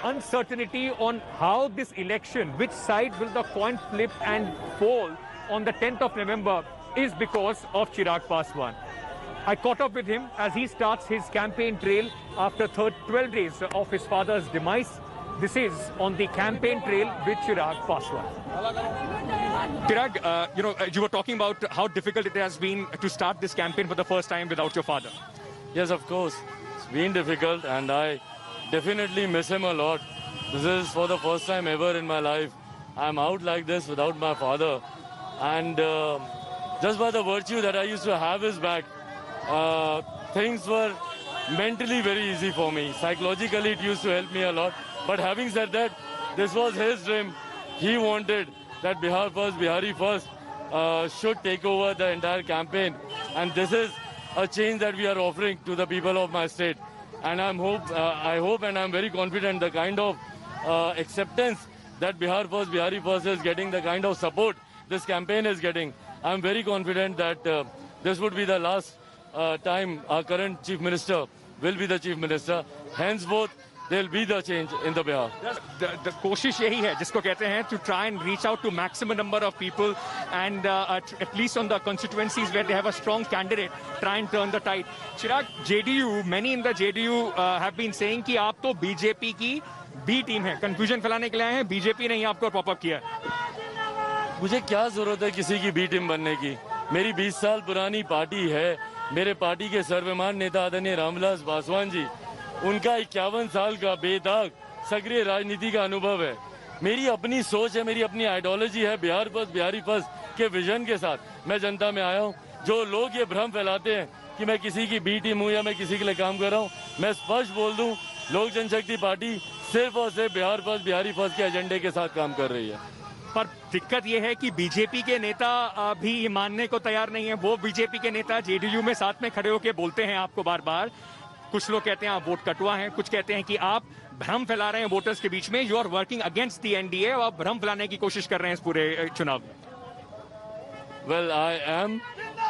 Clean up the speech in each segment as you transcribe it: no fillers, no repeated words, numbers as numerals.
uncertainty on how this election, which side will the coin flip and fall on the 10th of November is because of Chirag Paswan. I caught up with him as he starts his campaign trail after 12 days of his father's demise. This is on the campaign trail with Chirag Paswan. Chirag, you were talking about how difficult it has been to start this campaign for the first time without your father. Yes, of course. It's been difficult and I definitely miss him a lot. This is for the first time ever in my life. I'm out like this without my father. And just by the virtue that I used to have his back, things were mentally very easy for me. Psychologically, it used to help me a lot. But having said that, this was his dream. He wanted that Bihar First, Bihari First should take over the entire campaign. And this is a change that we are offering to the people of my state. And I hope and I'm very confident the kind of acceptance that Bihar First, Bihari First is getting, the kind of support this campaign is getting. I'm very confident that this would be the last time our current Chief Minister will be the Chief Minister. Henceforth, there will be the change in the Bihar. The कोशिश यही है जिसको कहते हैं to try and reach out to maximum number of people and at least on the constituencies where they have a strong candidate, try and turn the tide. Chirag, JDU, many in the JDU have been saying कि आप तो BJP की B team है, confusion फैलाने के लिए आए हैं, BJP ने ही आपको पॉपअप किया। मुझे क्या जरूरत है किसी की B टीम बनने की? मेरी 20 साल पुरानी पार्टी है। मेरे पार्टी के सर्वमान्य नेता आदरणीय रामविलास पासवान जी, उनका 51 साल का बेदाग सक्रिय राजनीति का अनुभव है। मेरी अपनी सोच है, मेरी अपनी आइडियोलॉजी है। बिहार फर्स्ट, बिहारी फर्स्ट के विजन के साथ मैं जनता में आया हूँ। जो लोग ये भ्रम फैलाते हैं कि मैं किसी की बी टीम हूँ या मैं किसी के लिए काम कर रहा हूँ, मैं स्पष्ट बोल दूँ, लोक जनशक्ति पार्टी सिर्फ और सिर्फ बिहार फर्स्ट, बिहारी फर्स्ट के एजेंडे के साथ काम कर रही है। पर दिक्कत यह है कि बीजेपी के नेता भी ये मानने को तैयार नहीं है। वो बीजेपी के नेता जेडीयू में साथ में खड़े होकर बोलते हैं आपको बार बार, कुछ लोग कहते हैं आप वोट कटवा हैं, कुछ कहते हैं कि आप भ्रम फैला रहे हैं वोटर्स के बीच में, you are working against the NDA, और आप भ्रम फैलाने की कोशिश कर रहे हैं इस पूरे चुनाव में। Well, I am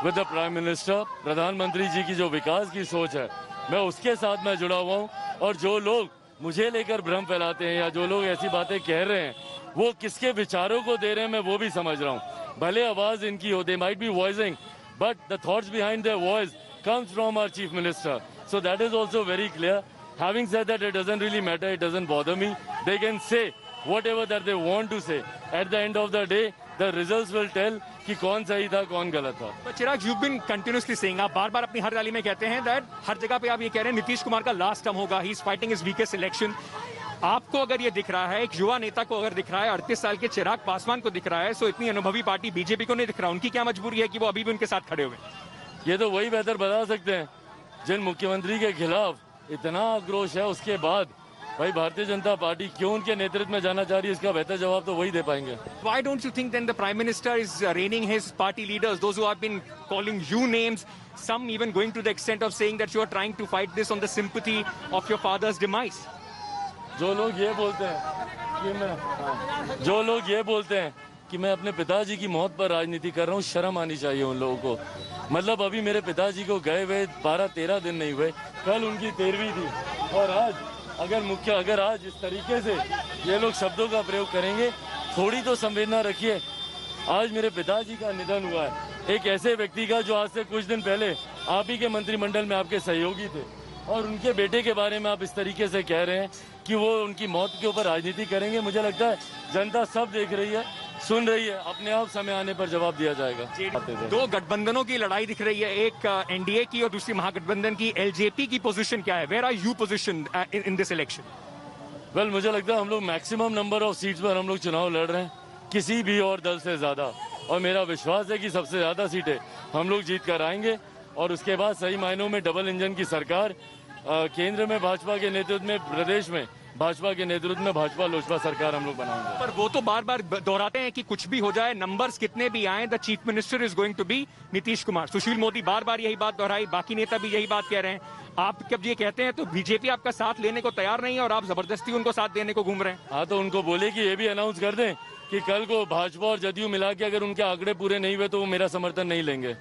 with the prime minister. प्रधानमंत्री जी की जो विकास की सोच है, मैं उसके साथ मैं जुड़ा हुआ हूँ। और जो लोग मुझे लेकर भ्रम फैलाते हैं या जो लोग ऐसी बातें कह रहे हैं, वो किसके विचारों को दे रहे हैं मैं वो भी समझ रहा हूँ। भले आवाज इनकी हो, they might be voicing, but the thoughts behind their voice comes from our chief minister. So that is also very clear. Having said that, it doesn't really matter, it doesn't bother me. They can say whatever that they want to say. At the end of the day, the results will tell कि कौन सही था कौन गलत था। But Chirag, you've been continuously saying, आप बार बार अपनी हर rally में कहते हैं that हर जगह पे आप ये कह रहे हैं नीतीश कुमार का लास्ट टर्म होगा, he is fighting his weakest election. आपको अगर ये दिख रहा है, एक युवा नेता को अगर दिख रहा है, 38 साल के चिराग पासवान को दिख रहा है, सो इतनी अनुभवी पार्टी बीजेपी को नहीं दिख रहा, उनकी क्या मजबूरी है कि वो अभी भी उनके साथ खड़े हुए? ये तो वही बेहतर बता सकते हैं। जिन मुख्यमंत्री के खिलाफ इतना आक्रोश है, उसके बाद भाई भारतीय जनता पार्टी क्यों उनके नेतृत्व में जाना चाह रही है, इसका बेहतर जवाब तो वही दे पाएंगे। Why don't you think then the Prime Minister is reining his party leaders, those who have been calling you names, some even going to the extent of saying that you are trying to fight this on the sympathy of your father's demise? जो लोग ये बोलते हैं कि मैं अपने पिताजी की मौत पर राजनीति कर रहा हूँ, शर्म आनी चाहिए उन लोगों को। मतलब अभी मेरे पिताजी को गए हुए 12-13 दिन नहीं हुए, कल उनकी 13वीं थी। और आज अगर आज इस तरीके से ये लोग शब्दों का प्रयोग करेंगे, थोड़ी तो संवेदना रखिए। आज मेरे पिताजी का निधन हुआ है, एक ऐसे व्यक्ति का जो आज से कुछ दिन पहले आप ही के मंत्रिमंडल में आपके सहयोगी थे, और उनके बेटे के बारे में आप इस तरीके से कह रहे हैं कि वो उनकी मौत के ऊपर राजनीति करेंगे। मुझे लगता है जनता सब देख रही है, सुन रही है, अपने आप समय आने पर जवाब दिया जाएगा। दो गठबंधनों की लड़ाई दिख रही है, एक एनडीए की और दूसरी महागठबंधन की। एलजेपी की पोजीशन क्या है? Where are you position in this election? Well, मुझे लगता है हम लोग मैक्सिमम नंबर ऑफ सीट्स पर हम लोग चुनाव लड़ रहे हैं, किसी भी और दल से ज्यादा। और मेरा विश्वास है कि सबसे ज्यादा सीटें हम लोग जीत कर आएंगे, और उसके बाद सही मायनों में डबल इंजन की सरकार, केंद्र में भाजपा के नेतृत्व में, प्रदेश में भाजपा के नेतृत्व में भाजपा लोजपा सरकार हम लोग बनाएंगे। पर वो तो बार बार दोहराते हैं कि कुछ भी हो जाए, नंबर्स कितने भी आए, the chief minister is going to be Nitish Kumar. Sushil Modi बार बार यही बात दोहराई, बाकी नेता भी यही बात कह रहे हैं। आप जब ये कहते हैं तो बीजेपी आपका साथ लेने को तैयार नहीं है और आप जबरदस्ती उनको साथ देने को घूम रहे हैं। हाँ, तो उनको बोले कि ये भी अनाउंस कर दें कि कल को भाजपा और जदयू मिला के अगर उनके आंकड़े पूरे नहीं हुए तो वो मेरा समर्थन नहीं लेंगे।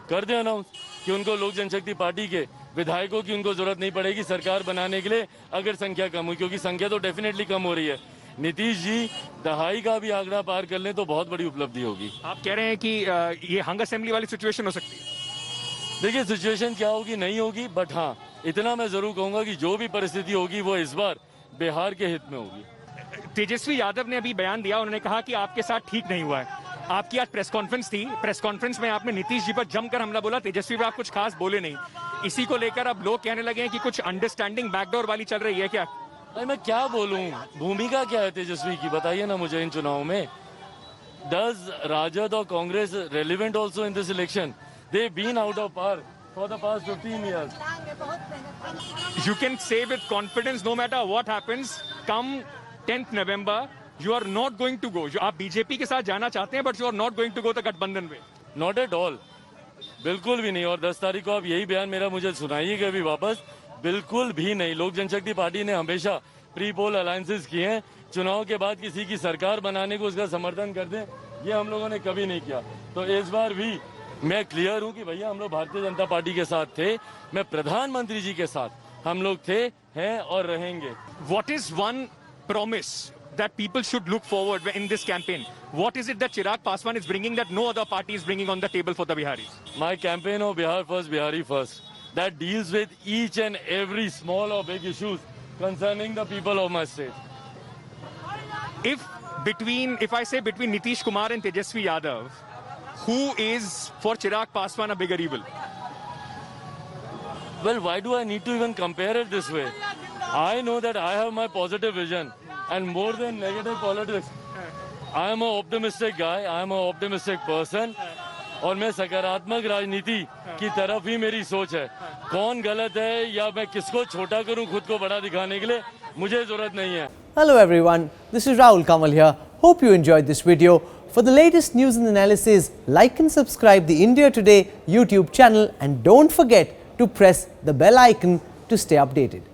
कर दें अनाउंस कि उनको लोक जनशक्ति पार्टी के विधायकों की उनको जरूरत नहीं पड़ेगी सरकार बनाने के लिए अगर संख्या कम हुई, क्योंकि संख्या तो डेफिनेटली कम हो रही है। नीतीश जी दहाई का भी आंकड़ा पार कर लें तो बहुत बड़ी उपलब्धि होगी। आप कह रहे हैं कि ये हंग असेंबली वाली सिचुएशन हो सकती है? देखिए सिचुएशन क्या होगी नहीं होगी, बट हाँ इतना मैं जरूर कहूंगा कि जो भी परिस्थिति होगी वो इस बार बिहार के हित में होगी। तेजस्वी यादव ने अभी बयान दिया, उन्होंने कहा कि आपके साथ ठीक नहीं हुआ है। आपकी आज प्रेस कॉन्फ्रेंस थी, प्रेस कॉन्फ्रेंस में आपने नीतीश जी पर जमकर हमला बोला, तेजस्वी पर आप कुछ खास बोले नहीं। इसी को लेकर अब लोग कहने लगे हैं कि कुछ अंडरस्टैंडिंग बैकडोर वाली चल रही है क्या? अरे मैं क्या बोलूं, भूमिका क्या है तेजस्वी की, बताइए ना मुझे इन चुनाव में। डज राजद और Congress relevant also in this election? They been out of power for the past 15 years. You can say with confidence, no matter what happens, come 10th November, you are not going to go. आप BJP के साथ जाना चाहते हैं, but you are not going to go the गठबंधन में। Not at all, बिल्कुल भी नहीं। और 10 तारीख को आप यही बयान मेरा मुझे सुनाइएगा अभी वापस, बिल्कुल भी नहीं। लोक जनशक्ति पार्टी ने हमेशा प्री पोल अलायंसेस किए हैं, चुनाव के बाद किसी की सरकार बनाने को उसका समर्थन कर दें, ये हम लोगों ने कभी नहीं किया। तो इस बार भी मैं क्लियर हूं कि भैया हम लोग भारतीय जनता पार्टी के साथ थे, मैं प्रधानमंत्री जी के साथ हम लोग थे, हैं और रहेंगे। What is one promise that people should look forward in this campaign? What is it that Chirag Paswan is bringing that no other party is bringing on the table for the Biharis? My campaign of Bihar First, Bihari First, that deals with each and every small or big issues concerning the people of my state. If I say between Nitish Kumar and Tejasvi Yadav, who is for Chirag Paswan a bigger evil? Well, why do I need to even compare it this way? I know that I have my positive vision and more than negative politics. I am an optimistic guy, I am an optimistic person. और मैं सकारात्मक राजनीति की तरफ ही मेरी सोच है। कौन गलत है या मैं किसको छोटा करूं खुद को बड़ा दिखाने के लिए, मुझे जरूरत नहीं है। Hello everyone, this is Rahul Kamal here. Hope you enjoyed this video. For the latest news and analysis, like and subscribe the India Today YouTube channel and don't forget to press the bell icon to stay updated.